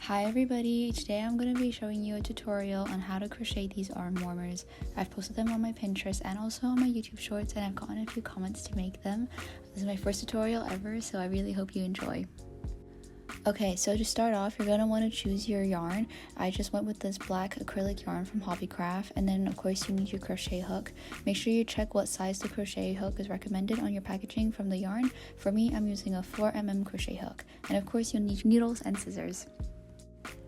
Hi everybody, today I'm going to be showing you a tutorial on how to crochet these arm warmers. I've posted them on my Pinterest and also on my YouTube shorts, and I've gotten a few comments to make them. This is my first tutorial ever, so I really hope you enjoy. Okay, so to start off, you're going to want to choose your yarn. I just went with this black acrylic yarn from Hobbycraft, and then of course you need your crochet hook. Make sure you check what size the crochet hook is recommended on your packaging from the yarn. For me, I'm using a 4mm crochet hook, and of course you'll need needles and scissors.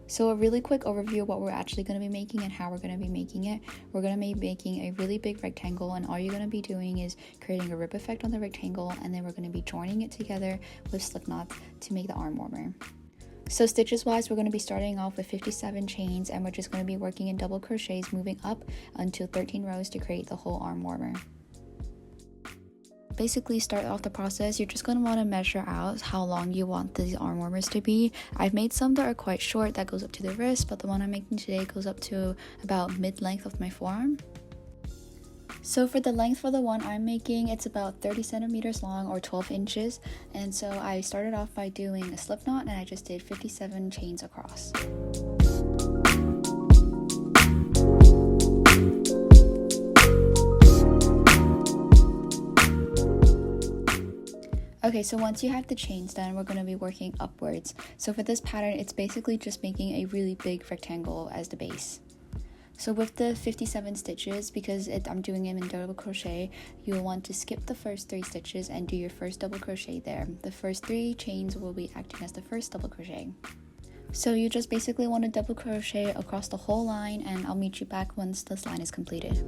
So a really quick overview of what we're actually going to be making and how we're going to be making it. We're going to be making a really big rectangle, and all you're going to be doing is creating a rib effect on the rectangle, and then we're going to be joining it together with slip knots to make the arm warmer. So stitches wise, we're going to be starting off with 57 chains, and we're just going to be working in double crochets moving up until 13 rows to create the whole arm warmer. Basically, start off the process, you're just going to want to measure out how long you want these arm warmers to be. I've made some that are quite short that goes up to the wrist, but the one I'm making today goes up to about mid-length of my forearm. So for the length for the one I'm making, it's about 30 centimeters long or 12 inches, and so I started off by doing a slip knot, and I just did 57 chains across. Okay, so once you have the chains done, we're going to be working upwards. So for this pattern, it's basically just making a really big rectangle as the base. So with the 57 stitches, because I'm doing them in double crochet, you'll want to skip the first 3 stitches and do your first double crochet there. The first 3 chains will be acting as the first double crochet. So you just basically want to double crochet across the whole line, and I'll meet you back once this line is completed.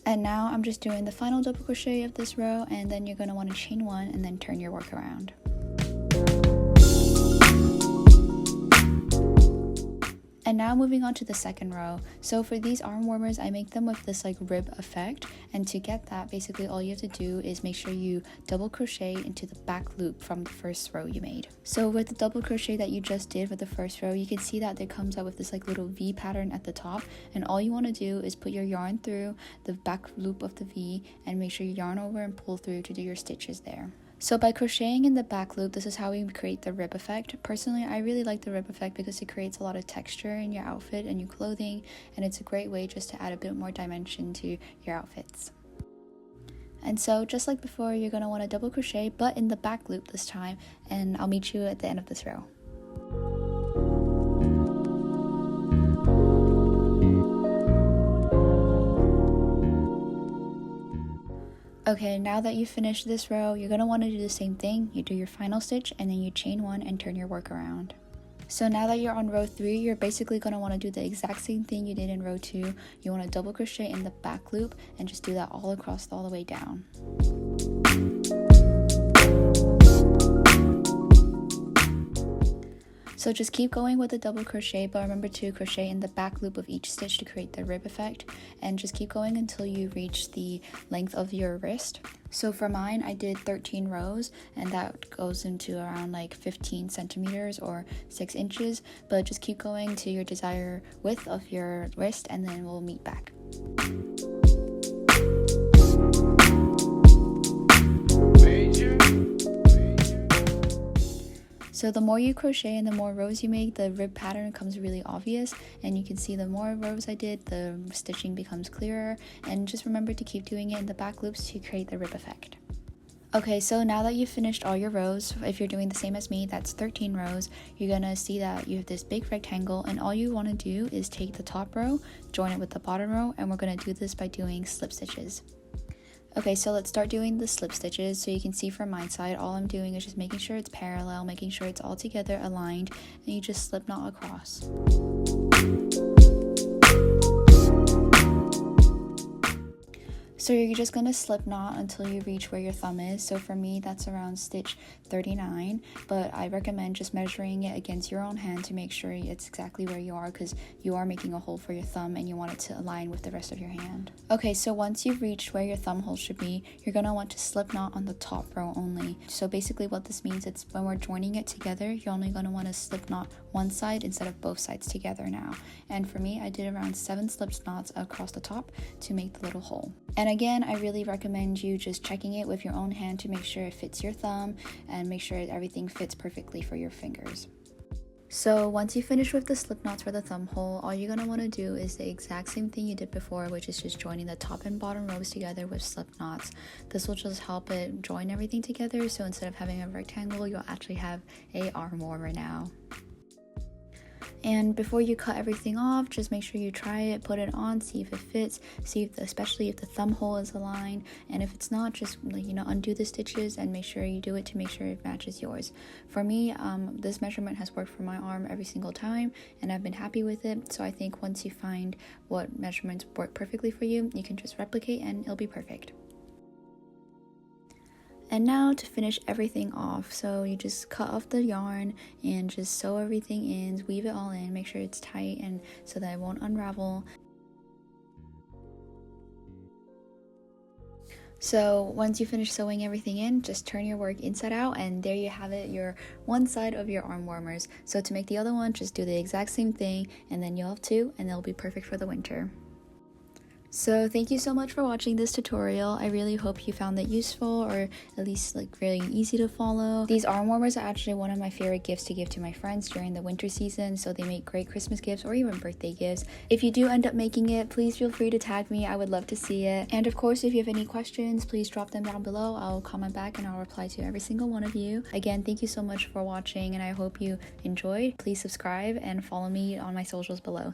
And now I'm just doing the final double crochet of this row, and then you're going to want to chain 1 and then turn your work around. And now moving on to the second row. So for these arm warmers, I make them with this like rib effect, and to get that, basically all you have to do is make sure you double crochet into the back loop from the first row you made. So with the double crochet that you just did for the first row, you can see that it comes out with this like little V pattern at the top, and all you want to do is put your yarn through the back loop of the V and make sure you yarn over and pull through to do your stitches there. So by crocheting in the back loop, this is how we create the rib effect. Personally, I really like the rib effect because it creates a lot of texture in your outfit and your clothing, and it's a great way just to add a bit more dimension to your outfits. And so just like before, you're going to want to double crochet but in the back loop this time, and I'll meet you at the end of this row. Okay, now that you've finished this row, you're going to want to do the same thing. You do your final stitch and then you chain 1 and turn your work around. So now that you're on row 3, you're basically going to want to do the exact same thing you did in row 2. You want to double crochet in the back loop and just do that all across all the way down. So just keep going with the double crochet, but remember to crochet in the back loop of each stitch to create the rib effect, and just keep going until you reach the length of your wrist. So for mine, I did 13 rows, and that goes into around like 15 centimeters or 6 inches, but just keep going to your desired width of your wrist, and then we'll meet back. So the more you crochet and the more rows you make, the rib pattern becomes really obvious, and you can see the more rows I did, the stitching becomes clearer, and just remember to keep doing it in the back loops to create the rib effect. Okay, so now that you've finished all your rows, if you're doing the same as me, that's 13 rows, you're gonna see that you have this big rectangle, and all you want to do is take the top row, join it with the bottom row, and we're gonna do this by doing slip stitches. Okay, so let's start doing the slip stitches. So you can see from my side, all I'm doing is just making sure it's parallel, making sure it's all together aligned, and you just slip knot across. So you're just going to slip knot until you reach where your thumb is. So for me, that's around stitch 39, but I recommend just measuring it against your own hand to make sure it's exactly where you are, because you are making a hole for your thumb and you want it to align with the rest of your hand. Okay, so once you've reached where your thumb hole should be, you're going to want to slip knot on the top row only. So basically what this means, it's when we're joining it together, you're only going to want to slip knot one side instead of both sides together now. And for me, I did around 7 slip knots across the top to make the little hole. And again, I really recommend you just checking it with your own hand to make sure it fits your thumb and make sure everything fits perfectly for your fingers. So once you finish with the slip knots for the thumb hole, all you're going to want to do is the exact same thing you did before, which is just joining the top and bottom rows together with slip knots. This will just help it join everything together, so instead of having a rectangle, you'll actually have a arm warmer now. And before you cut everything off, just make sure you try it, put it on, see if it fits, see if especially if the thumb hole is aligned, and if it's not, just undo the stitches and make sure you do it to make sure it matches yours. For me, this measurement has worked for my arm every single time, and I've been happy with it. So I think once you find what measurements work perfectly for you, you can just replicate and it'll be perfect. And now to finish everything off, so you just cut off the yarn and just sew everything in, weave it all in, make sure it's tight and so that it won't unravel. So once you finish sewing everything in, just turn your work inside out, and there you have it, your one side of your arm warmers. So to make the other one, just do the exact same thing, and then you'll have 2, and they'll be perfect for the winter. So thank you so much for watching this tutorial. I really hope you found it useful, or at least really easy to follow. These arm warmers are actually one of my favorite gifts to give to my friends during the winter season, so they make great Christmas gifts or even birthday gifts. If you do end up making it, please feel free to tag me. I would love to see it. And of course, if you have any questions, please drop them down below. I'll comment back and I'll reply to every single one of you. Again, thank you so much for watching, and I hope you enjoyed. Please subscribe and follow me on my socials below.